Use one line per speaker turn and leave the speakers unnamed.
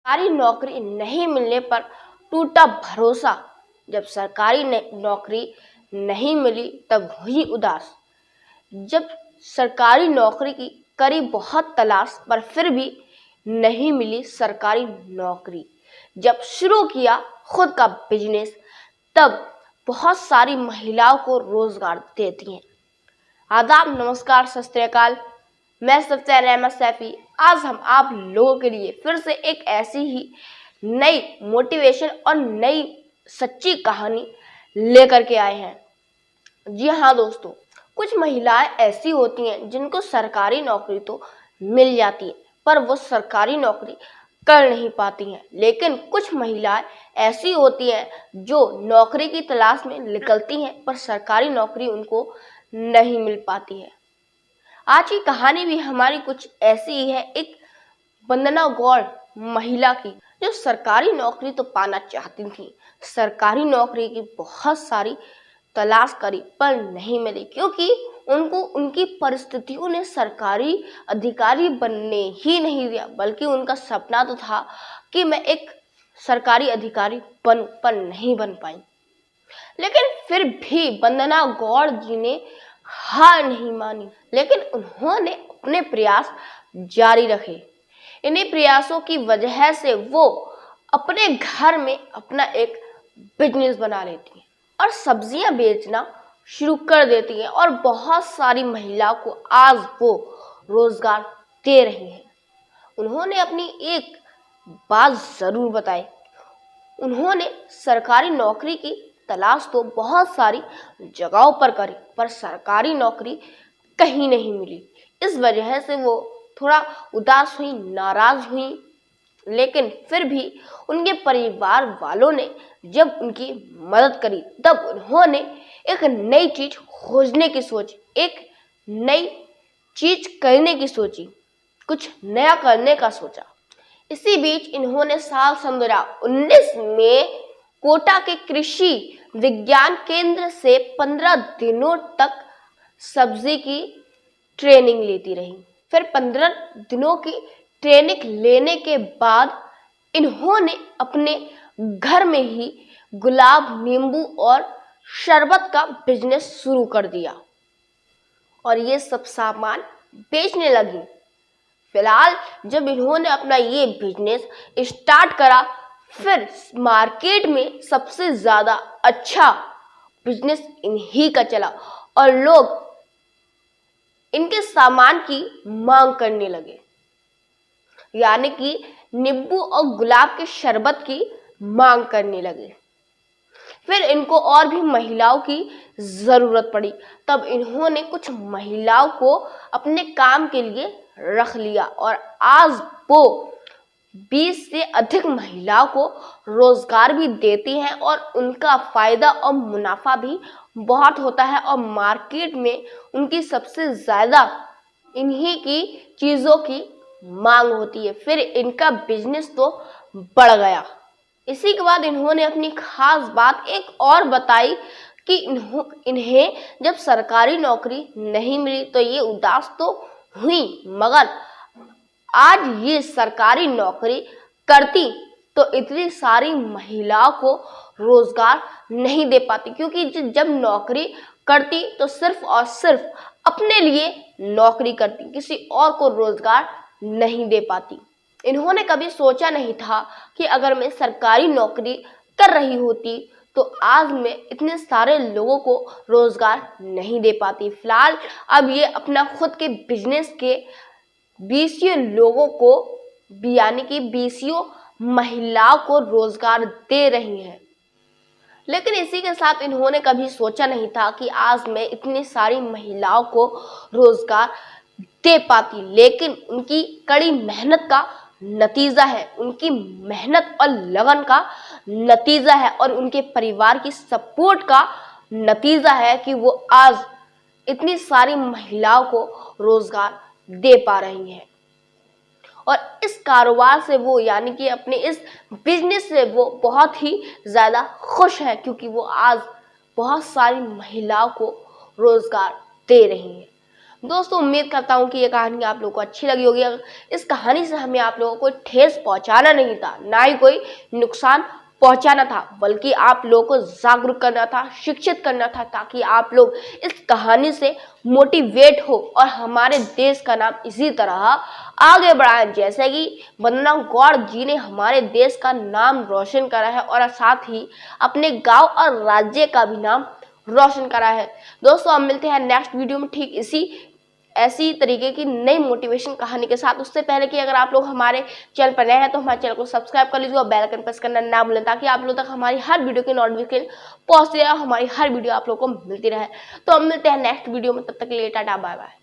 सरकारी नौकरी नहीं मिलने पर टूटा भरोसा। जब सरकारी नौकरी नहीं मिली तब हुई उदास। जब सरकारी नौकरी की करी बहुत तलाश पर फिर भी नहीं मिली सरकारी नौकरी। जब शुरू किया खुद का बिजनेस तब बहुत सारी महिलाओं को रोजगार देती हैं। आदाब, नमस्कार, सत श्री अकाल। मैं सफदर अहमद सैफी। आज हम आप लोगों के लिए फिर से एक ऐसी ही नई मोटिवेशन और नई सच्ची कहानी लेकर के आए हैं। जी हाँ दोस्तों, कुछ महिलाएं ऐसी होती हैं जिनको सरकारी नौकरी तो मिल जाती है पर वो सरकारी नौकरी कर नहीं पाती हैं। लेकिन कुछ महिलाएं ऐसी होती हैं जो नौकरी की तलाश में निकलती हैं पर सरकारी नौकरी उनको नहीं मिल पाती है। आज की कहानी भी हमारी कुछ ऐसी ही है, एक वंदना गौड़ महिला की, जो सरकारी नौकरी तो पाना चाहती थी। सरकारी नौकरी की बहुत सारी तलाश करी पर नहीं मिली, क्योंकि उनको उनकी परिस्थितियों ने सरकारी अधिकारी बनने ही नहीं दिया। बल्कि उनका सपना तो था कि मैं एक सरकारी अधिकारी बनूं, पर नहीं बन पाई। लेकिन फिर भी वंदना गौड़ जी ने हार नहीं मानी, लेकिन उन्होंने अपने प्रयास जारी रखे। इन्हीं प्रयासों की वजह से वो अपने घर में अपना एक बिजनेस बना लेती हैं और सब्जियां बेचना शुरू कर देती हैं और बहुत सारी महिलाओं को आज वो रोजगार दे रही हैं। उन्होंने अपनी एक बात जरूर बताई। उन्होंने सरकारी नौकरी की तलाश तो बहुत सारी जगहों पर करी पर सरकारी नौकरी कहीं नहीं मिली। इस वजह से वो थोड़ा उदास हुई, नाराज हुई। लेकिन फिर भी उनके परिवार वालों ने जब उनकी मदद करी तब उन्होंने एक नई चीज खोजने की सोची, एक नई चीज करने की सोची, कुछ नया करने का सोचा। इसी बीच इन्होंने साल 2019 में कोटा के कृषि विज्ञान केंद्र से 15 दिनों तक सब्जी की ट्रेनिंग लेती रही। फिर 15 दिनों की ट्रेनिंग लेने के बाद इन्होंने अपने घर में ही गुलाब, नींबू और शरबत का बिजनेस शुरू कर दिया और ये सब सामान बेचने लगी। फिलहाल जब इन्होंने अपना ये बिजनेस स्टार्ट करा, फिर मार्केट में सबसे ज्यादा अच्छा बिजनेस इन्हीं का चला और लोग इनके सामान की मांग करने लगे, यानी कि नींबू और गुलाब के शरबत की मांग करने लगे। फिर इनको और भी महिलाओं की जरूरत पड़ी, तब इन्होंने कुछ महिलाओं को अपने काम के लिए रख लिया और आज वो 20 से अधिक महिलाओं को रोजगार भी देती हैं और उनका फायदा और मुनाफा भी बहुत होता है और मार्केट में उनकी सबसे ज्यादा इन्हीं की चीजों की मांग होती है। फिर इनका बिजनेस तो बढ़ गया। इसी के बाद इन्होंने अपनी खास बात एक और बताई कि इन्हें जब सरकारी नौकरी नहीं मिली तो ये उदास तो हुई, मगर आज ये सरकारी नौकरी करती तो इतनी सारी महिलाओं को रोजगार नहीं दे पाती, क्योंकि जब नौकरी करती तो सिर्फ और सिर्फ अपने लिए नौकरी करती, किसी और को रोजगार नहीं दे पाती। इन्होंने कभी सोचा नहीं था कि अगर मैं सरकारी नौकरी कर रही होती तो आज मैं इतने सारे लोगों को रोजगार नहीं दे पाती। फिलहाल अब ये अपना खुद के बिजनेस के 20 लोगों को, यानी कि 20 महिलाओं को रोजगार दे रही हैं। लेकिन इसी के साथ इन्होंने कभी सोचा नहीं था कि आज मैं इतनी सारी महिलाओं को रोजगार दे पाती। लेकिन उनकी कड़ी मेहनत का नतीजा है, उनकी मेहनत और लगन का नतीजा है और उनके परिवार की सपोर्ट का नतीजा है कि वो आज इतनी सारी महिलाओं को रोजगार दे पा रही हैं। और इस कारोबार से वो, यानी कि अपने इस बिजनेस से वो बहुत ही ज़्यादा खुश है, क्योंकि वो आज बहुत सारी महिलाओं को रोजगार दे रही हैं। दोस्तों उम्मीद करता हूँ कि ये कहानी आप लोगों को अच्छी लगी होगी। इस कहानी से हमें आप लोगों को ठेस पहुंचाना नहीं था, ना ही कोई नुकसान पहुंचाना था, बल्कि आप लोगों को जागरूक करना था, शिक्षित करना था, ताकि आप लोग इस कहानी से मोटिवेट हो और हमारे देश का नाम इसी तरह आगे बढ़ाएं, जैसे कि वंदना गौड़ जी ने हमारे देश का नाम रोशन करा है और साथ ही अपने गांव और राज्य का भी नाम रोशन करा है। दोस्तों हम मिलते हैं नेक्स्ट वीडियो में ठीक ऐसी तरीके की नई मोटिवेशन कहानी के साथ। उससे पहले कि अगर आप लोग हमारे चैनल पर नए हैं तो हमारे चैनल को सब्सक्राइब कर लीजिए और बेल आइकन प्रेस करना ना भूलें, ताकि आप लोगों तक हमारी हर वीडियो की नोटिफिकेशन पहुंचती रहे और हमारी हर वीडियो आप लोगों को मिलती रहे। तो हम मिलते हैं नेक्स्ट वीडियो में, तब तक के लिए टाटा बाय बाय।